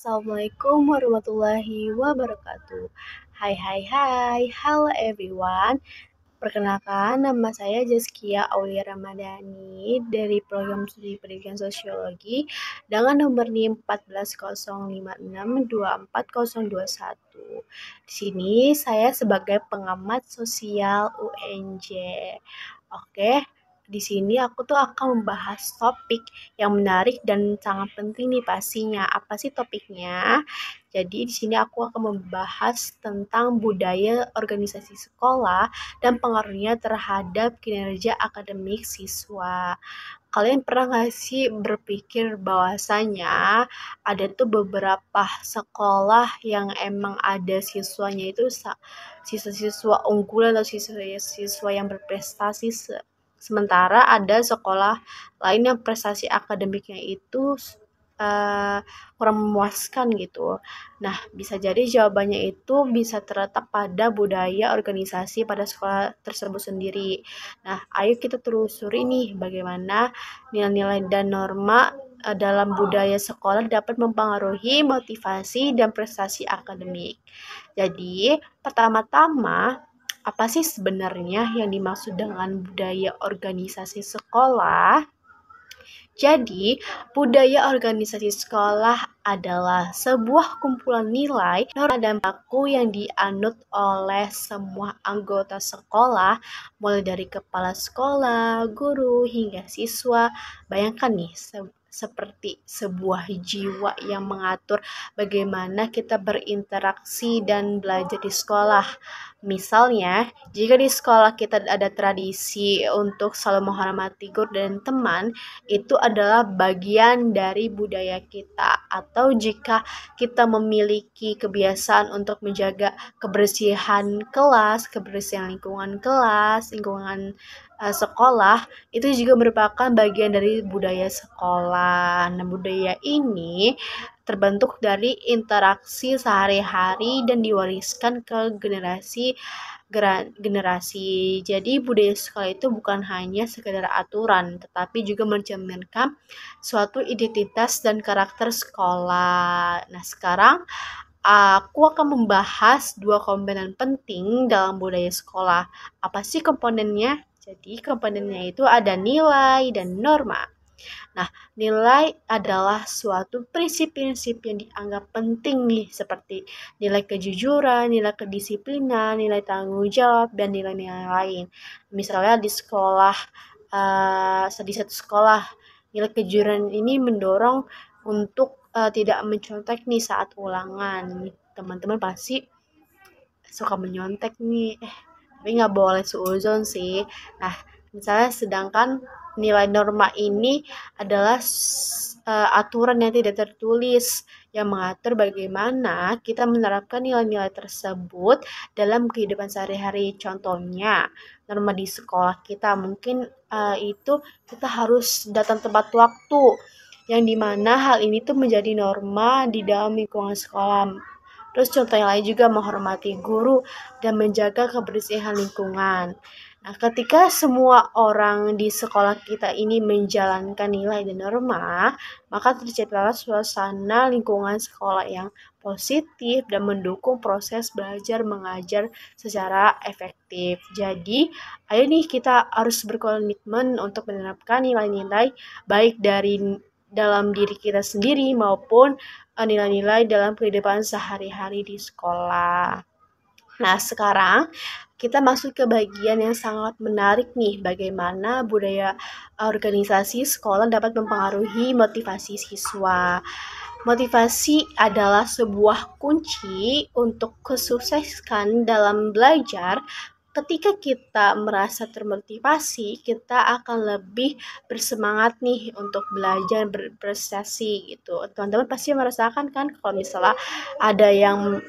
Assalamualaikum warahmatullahi wabarakatuh. Hai, halo everyone. Perkenalkan, nama saya Zaskia Aulia Ramadhani dari program studi pendidikan sosiologi dengan nomor NIM 14056240021. Di sini saya sebagai pengamat sosial UNJ. Oke, di sini aku tuh akan membahas topik yang menarik dan sangat penting nih pastinya. Apa sih topiknya? Jadi di sini aku akan membahas tentang budaya organisasi sekolah dan pengaruhnya terhadap kinerja akademik siswa. Kalian pernah nggak sih berpikir bahwasanya ada tuh beberapa sekolah yang emang ada siswanya itu siswa-siswa unggulan atau siswa-siswa yang berprestasi, sementara ada sekolah lain yang prestasi akademiknya itu kurang memuaskan gitu. Nah, bisa jadi jawabannya itu bisa terletak pada budaya organisasi pada sekolah tersebut sendiri. Nah, ayo kita telusuri nih bagaimana nilai-nilai dan norma dalam budaya sekolah dapat mempengaruhi motivasi dan prestasi akademik. Jadi, pertama-tama, apa sih sebenarnya yang dimaksud dengan budaya organisasi sekolah? Jadi, budaya organisasi sekolah adalah sebuah kumpulan nilai, norma, dan perilaku yang dianut oleh semua anggota sekolah, mulai dari kepala sekolah, guru, hingga siswa. Bayangkan nih, seperti sebuah jiwa yang mengatur bagaimana kita berinteraksi dan belajar di sekolah. Misalnya, jika di sekolah kita ada tradisi untuk selalu menghormati guru dan teman, itu adalah bagian dari budaya kita. Atau jika kita memiliki kebiasaan untuk menjaga kebersihan kelas, kebersihan lingkungan kelas, lingkungan sekolah, itu juga merupakan bagian dari budaya sekolah. Nah, budaya ini terbentuk dari interaksi sehari-hari dan diwariskan ke generasi. Jadi budaya sekolah itu bukan hanya sekedar aturan, tetapi juga mencerminkan suatu identitas dan karakter sekolah. Nah, sekarang aku akan membahas dua komponen penting dalam budaya sekolah. Apa sih komponennya? Jadi komponennya itu ada nilai dan norma. Nah, nilai adalah suatu prinsip-prinsip yang dianggap penting nih, seperti nilai kejujuran, nilai kedisiplinan, nilai tanggung jawab, dan nilai-nilai lain. Misalnya di sekolah, di satu sekolah, nilai kejujuran ini mendorong untuk tidak mencontek nih saat ulangan. Teman-teman pasti suka menyontek nih, tapi nggak boleh suuzon sih. Nah, misalnya sedangkan nilai norma ini adalah aturan yang tidak tertulis yang mengatur bagaimana kita menerapkan nilai-nilai tersebut dalam kehidupan sehari-hari. Contohnya, norma di sekolah kita mungkin itu kita harus datang tepat waktu, yang dimana hal ini tuh menjadi norma di dalam lingkungan sekolah. Terus contoh yang lain juga menghormati guru dan menjaga kebersihan lingkungan. Nah, ketika semua orang di sekolah kita ini menjalankan nilai dan norma, maka terciptalah suasana lingkungan sekolah yang positif dan mendukung proses belajar mengajar secara efektif. Jadi, ayo nih kita harus berkomitmen untuk menerapkan nilai-nilai baik dari dalam diri kita sendiri maupun nilai-nilai dalam kehidupan sehari-hari di sekolah. Nah, sekarang kita masuk ke bagian yang sangat menarik nih, bagaimana budaya organisasi sekolah dapat mempengaruhi motivasi siswa. Motivasi adalah sebuah kunci untuk kesuksesan dalam belajar. Ketika kita merasa termotivasi, kita akan lebih bersemangat nih untuk belajar berprestasi gitu. Teman-teman pasti merasakan kan kalau misalnya ada yang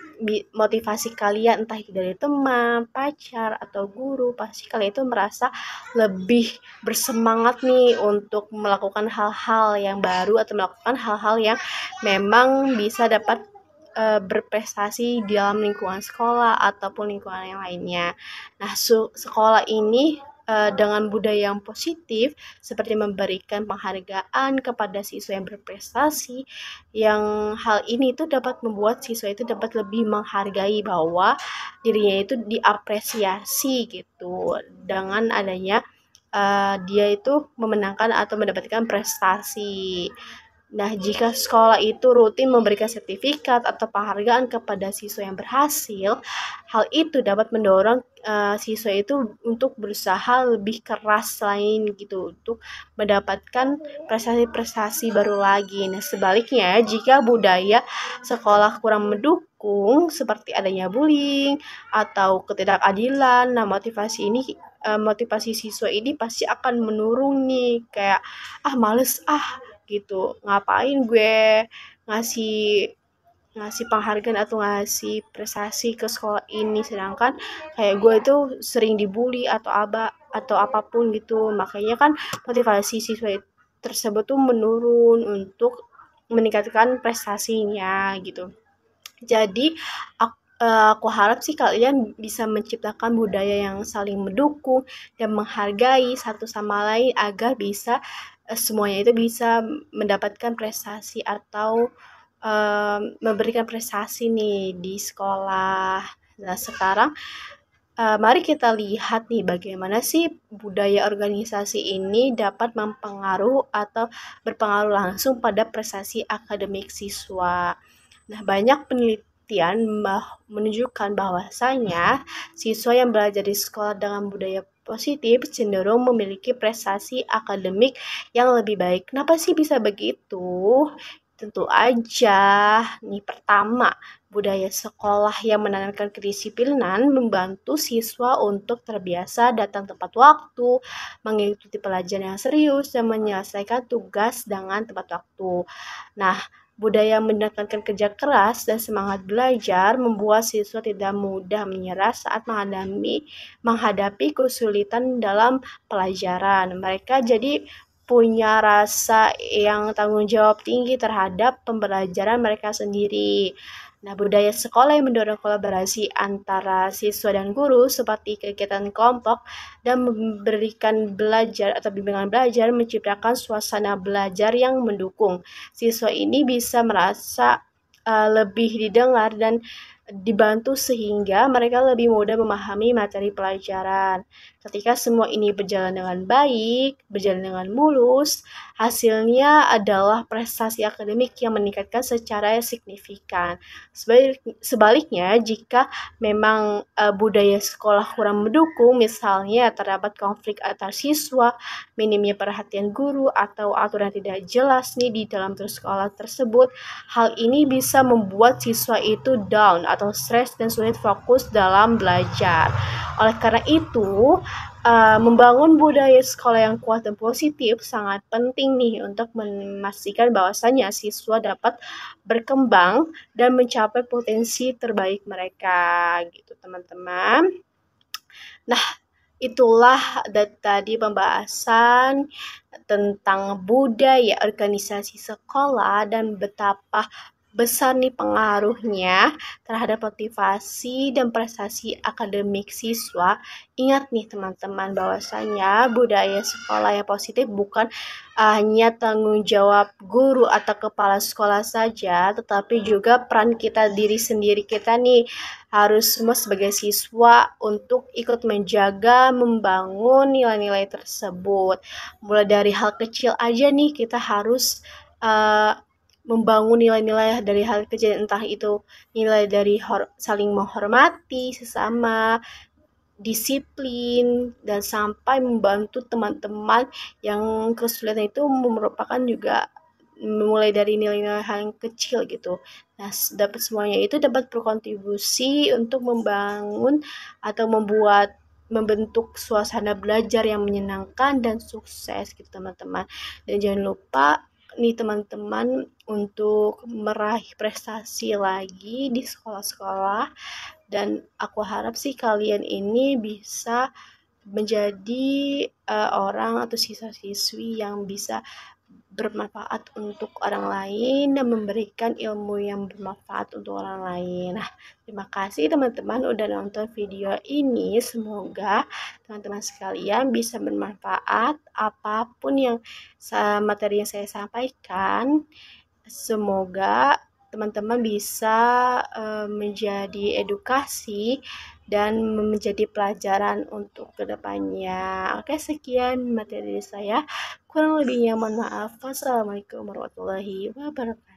motivasi kalian entah itu dari teman, pacar, atau guru, pasti kalian itu merasa lebih bersemangat nih untuk melakukan hal-hal yang baru atau melakukan hal-hal yang memang bisa dapat berprestasi di dalam lingkungan sekolah ataupun lingkungan yang lainnya. Nah, sekolah ini dengan budaya yang positif seperti memberikan penghargaan kepada siswa yang berprestasi, yang hal ini itu dapat membuat siswa itu dapat lebih menghargai bahwa dirinya itu diapresiasi gitu dengan adanya dia itu memenangkan atau mendapatkan prestasi. Nah, jika sekolah itu rutin memberikan sertifikat atau penghargaan kepada siswa yang berhasil, hal itu dapat mendorong siswa itu untuk berusaha lebih keras selain gitu untuk mendapatkan prestasi-prestasi baru lagi. Nah, sebaliknya jika budaya sekolah kurang mendukung seperti adanya bullying atau ketidakadilan, nah motivasi siswa ini pasti akan menurun nih, kayak males gitu, ngapain gue ngasih ngasih penghargaan atau ngasih prestasi ke sekolah ini sedangkan kayak gue itu sering dibully atau apapun gitu. Makanya kan motivasi siswa tersebut tuh menurun untuk meningkatkan prestasinya gitu. Jadi aku harap sih kalian bisa menciptakan budaya yang saling mendukung dan menghargai satu sama lain agar bisa semuanya itu bisa mendapatkan prestasi atau memberikan prestasi nih di sekolah. Nah, sekarang mari kita lihat nih bagaimana sih budaya organisasi ini dapat mempengaruhi atau berpengaruh langsung pada prestasi akademik siswa. Nah, banyak penelitian menunjukkan bahwasanya siswa yang belajar di sekolah dengan budaya positif cenderung memiliki prestasi akademik yang lebih baik. Kenapa sih bisa begitu? Tentu aja, nih pertama, budaya sekolah yang menanamkan kedisiplinan membantu siswa untuk terbiasa datang tepat waktu, mengikuti pelajaran yang serius, dan menyelesaikan tugas dengan tepat waktu. Nah, budaya menekankan kerja keras dan semangat belajar membuat siswa tidak mudah menyerah saat menghadapi kesulitan dalam pelajaran. Mereka jadi punya rasa yang tanggung jawab tinggi terhadap pembelajaran mereka sendiri. Nah, budaya sekolah yang mendorong kolaborasi antara siswa dan guru seperti kegiatan kelompok dan memberikan belajar atau bimbingan belajar menciptakan suasana belajar yang mendukung. Siswa ini bisa merasa lebih didengar dan dibantu sehingga mereka lebih mudah memahami materi pelajaran. Ketika semua ini berjalan dengan baik, berjalan dengan mulus, hasilnya adalah prestasi akademik yang meningkatkan secara signifikan. Sebaliknya, jika memang budaya sekolah kurang mendukung, misalnya terdapat konflik antar siswa, minimnya perhatian guru, atau aturan tidak jelas nih di dalam sekolah tersebut, hal ini bisa membuat siswa itu down atau stres dan sulit fokus dalam belajar. Oleh karena itu, membangun budaya sekolah yang kuat dan positif sangat penting nih untuk memastikan bahwasannya siswa dapat berkembang dan mencapai potensi terbaik mereka gitu teman-teman. Nah, itulah tadi pembahasan tentang budaya organisasi sekolah dan betapa besar nih pengaruhnya terhadap motivasi dan prestasi akademik siswa. Ingat nih teman-teman bahwasanya budaya sekolah yang positif bukan hanya tanggung jawab guru atau kepala sekolah saja, tetapi juga peran kita diri sendiri kita nih harus semua sebagai siswa untuk ikut menjaga, membangun nilai-nilai tersebut. Mulai dari hal kecil aja nih kita harus membangun nilai-nilai dari hal kecil, entah itu nilai dari saling menghormati sesama, disiplin, dan sampai membantu teman-teman yang kesulitan itu merupakan juga mulai dari nilai-nilai hal yang kecil gitu. Nah, dapat semuanya itu dapat berkontribusi untuk membangun atau membentuk suasana belajar yang menyenangkan dan sukses gitu teman-teman. Dan jangan lupa nih teman-teman untuk meraih prestasi lagi di sekolah-sekolah, dan aku harap sih kalian ini bisa menjadi orang atau siswa-siswi yang bisa bermanfaat untuk orang lain dan memberikan ilmu yang bermanfaat untuk orang lain. Nah, terima kasih teman-teman udah nonton video ini. Semoga teman-teman sekalian bisa bermanfaat apapun yang materi yang saya sampaikan. Semoga teman-teman bisa menjadi edukasi dan menjadi pelajaran untuk kedepannya. Oke, sekian materi saya. Kurang lebihnya mohon maaf. Wassalamualaikum warahmatullahi wabarakatuh.